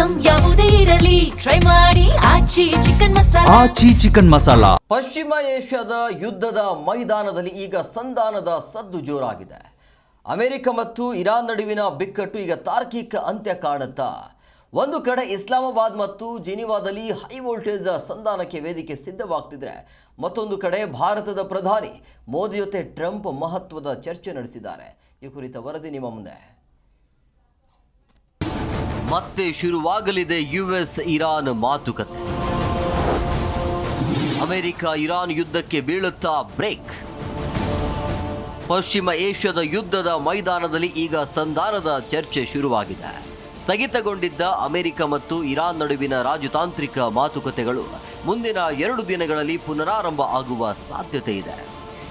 Item ಯಾವುದೇ ಇರಲಿ try ಮಾಡಿ ಆಚಿ ಚಿಕನ್ ಮಸಾಲಾ. ಪಶ್ಚಿಮ ಏಷ್ಯಾದ ಯುದ್ಧದ ಮೈದಾನದಲ್ಲಿ ಈಗ ಸಂಧಾನದ ಸದ್ದು ಜೋರಾಗಿದೆ. ಅಮೆರಿಕ ಮತ್ತು ಇರಾನ್ ನಡುವಿನ ಬಿಕ್ಕಟ್ಟು ಈಗ ತಾರ್ಕಿಕ ಅಂತ್ಯ ಕಾಣುತ್ತಾ. ಒಂದು ಕಡೆ ಇಸ್ಲಾಮಾಬಾದ್ ಮತ್ತು ಜಿನಿವಾದಲ್ಲಿ ಹೈ ವೋಲ್ಟೇಜ್ ಸಂಧಾನಕ್ಕೆ ವೇದಿಕೆ ಸಿದ್ಧವಾಗ್ತಿದ್ರೆ, ಮತ್ತೊಂದು ಕಡೆ ಭಾರತದ ಪ್ರಧಾನಿ ಮೋದಿ ಜೊತೆ ಟ್ರಂಪ್ ಮಹತ್ವದ ಚರ್ಚೆ ನಡೆಸಿದ್ದಾರೆ. ಈ ಕುರಿತ ವರದಿ ನಿಮ್ಮ ಮುಂದೆ. ಮತ್ತೆ ಶುರುವಾಗಲಿದೆ ಯುಎಸ್ ಇರಾನ್ ಮಾತುಕತೆ. ಅಮೆರಿಕ ಇರಾನ್ ಯುದ್ಧಕ್ಕೆ ಬೀಳುತ್ತಾ ಬ್ರೇಕ್. ಪಶ್ಚಿಮ ಏಷ್ಯಾದ ಯುದ್ಧದ ಮೈದಾನದಲ್ಲಿ ಈಗ ಸಂಧಾನದ ಚರ್ಚೆ ಶುರುವಾಗಿದೆ. ಸ್ಥಗಿತಗೊಂಡಿದ್ದ ಅಮೆರಿಕ ಮತ್ತು ಇರಾನ್ ನಡುವಿನ ರಾಜತಾಂತ್ರಿಕ ಮಾತುಕತೆಗಳು ಮುಂದಿನ 2 ದಿನಗಳಲ್ಲಿ ಪುನರಾರಂಭ ಆಗುವ ಸಾಧ್ಯತೆ ಇದೆ.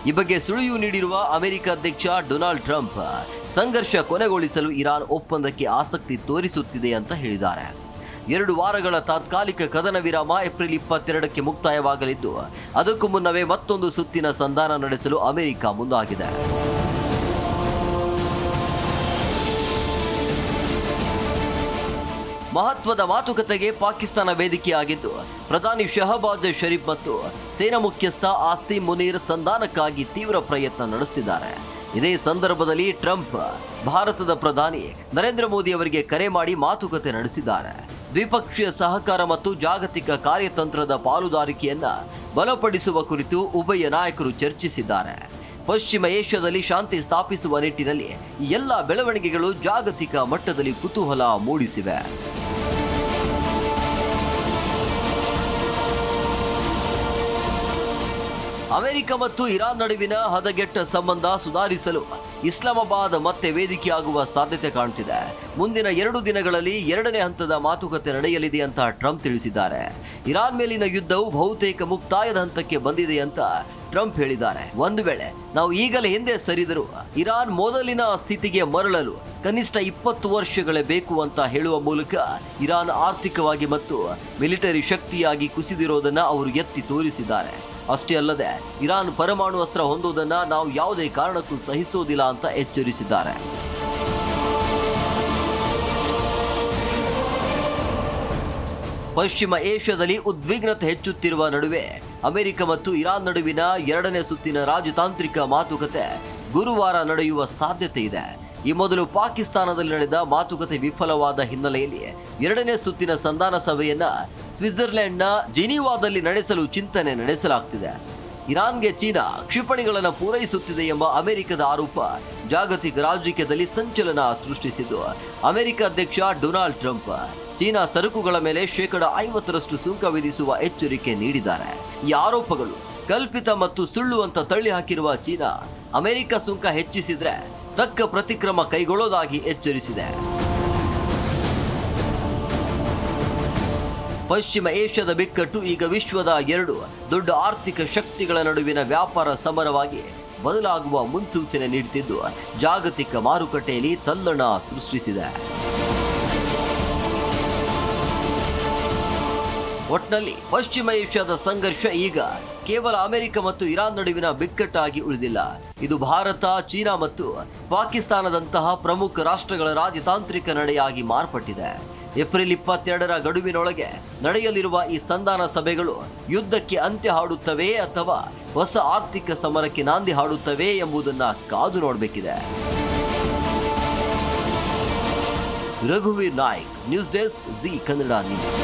ಈ ಬಗ್ಗೆ ಸುಳಿವು ನೀಡಿರುವ ಅಮೆರಿಕ ಅಧ್ಯಕ್ಷ ಡೊನಾಲ್ಡ್ ಟ್ರಂಪ್, ಸಂಘರ್ಷ ಕೊನೆಗೊಳಿಸಲು ಇರಾನ್ ಒಪ್ಪಂದಕ್ಕೆ ಆಸಕ್ತಿ ತೋರಿಸುತ್ತಿದೆ ಅಂತ ಹೇಳಿದ್ದಾರೆ. 2 ವಾರಗಳ ತಾತ್ಕಾಲಿಕ ಕದನ ವಿರಾಮ ಏಪ್ರಿಲ್ 22ಕ್ಕೆ ಮುಕ್ತಾಯವಾಗಲಿದ್ದು, ಅದಕ್ಕೂ ಮುನ್ನವೇ ಮತ್ತೊಂದು ಸುತ್ತಿನ ಸಂಧಾನ ನಡೆಸಲು ಅಮೆರಿಕ ಮುಂದಾಗಿದೆ. ಮಹತ್ವದ ಮಾತುಕತೆಗೆ ಪಾಕಿಸ್ತಾನ ವೇದಿಕೆಯಾಗಿದ್ದು, ಪ್ರಧಾನಿ ಶಹಬಾಜ್ ಶರೀಫ್ ಮತ್ತು ಸೇನಾ ಮುಖ್ಯಸ್ಥ ಆಸಿಮ್ ಮುನೀರ್ ಸಂಧಾನಕ್ಕಾಗಿ ತೀವ್ರ ಪ್ರಯತ್ನ ನಡೆಸುತ್ತಿದ್ದಾರೆ. ಇದೇ ಸಂದರ್ಭದಲ್ಲಿ ಟ್ರಂಪ್ ಭಾರತದ ಪ್ರಧಾನಿ ನರೇಂದ್ರ ಮೋದಿ ಅವರಿಗೆ ಕರೆ ಮಾಡಿ ಮಾತುಕತೆ ನಡೆಸಿದ್ದಾರೆ. ದ್ವಿಪಕ್ಷೀಯ ಸಹಕಾರ ಮತ್ತು ಜಾಗತಿಕ ಕಾರ್ಯತಂತ್ರದ ಪಾಲುದಾರಿಕೆಯನ್ನ ಬಲಪಡಿಸುವ ಕುರಿತು ಉಭಯ ನಾಯಕರು ಚರ್ಚಿಸಿದ್ದಾರೆ. ಪಶ್ಚಿಮ ಏಷ್ಯಾದಲ್ಲಿ ಶಾಂತಿ ಸ್ಥಾಪಿಸುವ ನಿಟ್ಟಿನಲ್ಲಿ ಈ ಎಲ್ಲ ಬೆಳವಣಿಗೆಗಳು ಜಾಗತಿಕ ಮಟ್ಟದಲ್ಲಿ ಕುತೂಹಲ ಮೂಡಿಸಿವೆ. ಅಮೆರಿಕ ಮತ್ತು ಇರಾನ್ ನಡುವಿನ ಹದಗೆಟ್ಟ ಸಂಬಂಧ ಸುಧಾರಿಸಲು ಇಸ್ಲಾಮಾಬಾದ್ ಮತ್ತೆ ವೇದಿಕೆಯಾಗುವ ಸಾಧ್ಯತೆ ಕಾಣುತ್ತಿದೆ. ಮುಂದಿನ 2 ದಿನಗಳಲ್ಲಿ 2ನೇ ಹಂತದ ಮಾತುಕತೆ ನಡೆಯಲಿದೆ ಅಂತ ಟ್ರಂಪ್ ತಿಳಿಸಿದ್ದಾರೆ. ಇರಾನ್ ಮೇಲಿನ ಯುದ್ಧವು ಬಹುತೇಕ ಮುಕ್ತಾಯದ ಹಂತಕ್ಕೆ ಬಂದಿದೆ ಅಂತ ಟ್ರಂಪ್ ಹೇಳಿದ್ದಾರೆ. ಒಂದು ವೇಳೆ ನಾವು ಈಗಲೇ ಹಿಂದೆ ಸರಿದರೂ ಇರಾನ್ ಮೊದಲಿನ ಸ್ಥಿತಿಗೆ ಮರಳಲು ಕನಿಷ್ಠ 20 ವರ್ಷಗಳೇ ಬೇಕು ಅಂತ ಹೇಳುವ ಮೂಲಕ ಇರಾನ್ ಆರ್ಥಿಕವಾಗಿ ಮತ್ತು ಮಿಲಿಟರಿ ಶಕ್ತಿಯಾಗಿ ಕುಸಿದಿರೋದನ್ನ ಅವರು ಎತ್ತಿ ತೋರಿಸಿದ್ದಾರೆ. ಅಷ್ಟೇ ಅಲ್ಲದೆ ಇರಾನ್ ಪರಮಾಣು ಅಸ್ತ್ರ ಹೊಂದುವುದನ್ನು ನಾವು ಯಾವುದೇ ಕಾರಣಕ್ಕೂ ಸಹಿಸುವುದಿಲ್ಲ ಅಂತ ಎಚ್ಚರಿಸಿದ್ದಾರೆ. ಪಶ್ಚಿಮ ಏಷ್ಯಾದಲ್ಲಿ ಉದ್ವಿಗ್ನತೆ ಹೆಚ್ಚುತ್ತಿರುವ ನಡುವೆ ಅಮೆರಿಕ ಮತ್ತು ಇರಾನ್ ನಡುವಿನ 2ನೇ ಸುತ್ತಿನ ರಾಜತಾಂತ್ರಿಕ ಮಾತುಕತೆ ಗುರುವಾರ ನಡೆಯುವ ಸಾಧ್ಯತೆ ಇದೆ. ಈ ಮೊದಲು ಪಾಕಿಸ್ತಾನದಲ್ಲಿ ನಡೆದ ಮಾತುಕತೆ ವಿಫಲವಾದ ಹಿನ್ನೆಲೆಯಲ್ಲಿ 2ನೇ ಸುತ್ತಿನ ಸಂಧಾನ ಸಭೆಯನ್ನ ಸ್ವಿಟ್ಜರ್ಲೆಂಡ್ನ ಜಿನಿವಾದಲ್ಲಿ ನಡೆಸಲು ಚಿಂತನೆ ನಡೆಸಲಾಗ್ತಿದೆ. ಇರಾನ್ಗೆ ಚೀನಾ ಕ್ಷಿಪಣಿಗಳನ್ನು ಪೂರೈಸುತ್ತಿದೆ ಎಂಬ ಅಮೆರಿಕದ ಆರೋಪ ಜಾಗತಿಕ ರಾಜಕೀಯದಲ್ಲಿ ಸಂಚಲನ ಸೃಷ್ಟಿಸಿದ್ದು, ಅಮೆರಿಕ ಅಧ್ಯಕ್ಷ ಡೊನಾಲ್ಡ್ ಟ್ರಂಪ್ ಚೀನಾ ಸರಕುಗಳ ಮೇಲೆ 50% ಸುಂಕ ವಿಧಿಸುವ ಎಚ್ಚರಿಕೆ ನೀಡಿದ್ದಾರೆ. ಈ ಆರೋಪಗಳು ಕಲ್ಪಿತ ಮತ್ತು ಸುಳ್ಳು ಅಂತ ತಳ್ಳಿ ಹಾಕಿರುವ ಚೀನಾ, ಅಮೆರಿಕ ಸುಂಕ ಹೆಚ್ಚಿಸಿದ್ರೆ ತಕ್ಕ ಪ್ರತಿಕ್ರಮ ಕೈಗೊಳ್ಳೋದಾಗಿ ಎಚ್ಚರಿಸಿದೆ. ಪಶ್ಚಿಮ ಏಷ್ಯಾದ ಬಿಕ್ಕಟ್ಟು ಈಗ ವಿಶ್ವದ 2 ದೊಡ್ಡ ಆರ್ಥಿಕ ಶಕ್ತಿಗಳ ನಡುವಿನ ವ್ಯಾಪಾರ ಸಮರವಾಗಿ ಬದಲಾಗುವ ಮುನ್ಸೂಚನೆ ನೀಡುತ್ತಿದ್ದು, ಜಾಗತಿಕ ಮಾರುಕಟ್ಟೆಯಲ್ಲಿ ತಲ್ಲಣ ಸೃಷ್ಟಿಸಿದೆ. ಒಟ್ನಲ್ಲಿ ಪಶ್ಚಿಮ ಏಷ್ಯಾದ ಸಂಘರ್ಷ ಈಗ ಕೇವಲ ಅಮೆರಿಕ ಮತ್ತು ಇರಾನ್ ನಡುವಿನ ಬಿಕ್ಕಟ್ಟಾಗಿ ಉಳಿದಿಲ್ಲ. ಇದು ಭಾರತ, ಚೀನಾ ಮತ್ತು ಪಾಕಿಸ್ತಾನದಂತಹ ಪ್ರಮುಖ ರಾಷ್ಟ್ರಗಳ ರಾಜತಾಂತ್ರಿಕ ನಡೆಯಾಗಿ ಮಾರ್ಪಟ್ಟಿದೆ. ಏಪ್ರಿಲ್ 22ರ ಗಡುವಿನೊಳಗೆ ನಡೆಯಲಿರುವ ಈ ಸಂಧಾನ ಸಭೆಗಳು ಯುದ್ಧಕ್ಕೆ ಅಂತ್ಯ ಹಾಡುತ್ತವೆ ಅಥವಾ ಹೊಸ ಆರ್ಥಿಕ ಸಮರಕ್ಕೆ ನಾಂದಿ ಹಾಡುತ್ತವೆ ಎಂಬುದನ್ನು ಕಾದು ನೋಡಬೇಕಿದೆ. ರಘುವೀರ್ Naik, news desk, Zee Kannada news.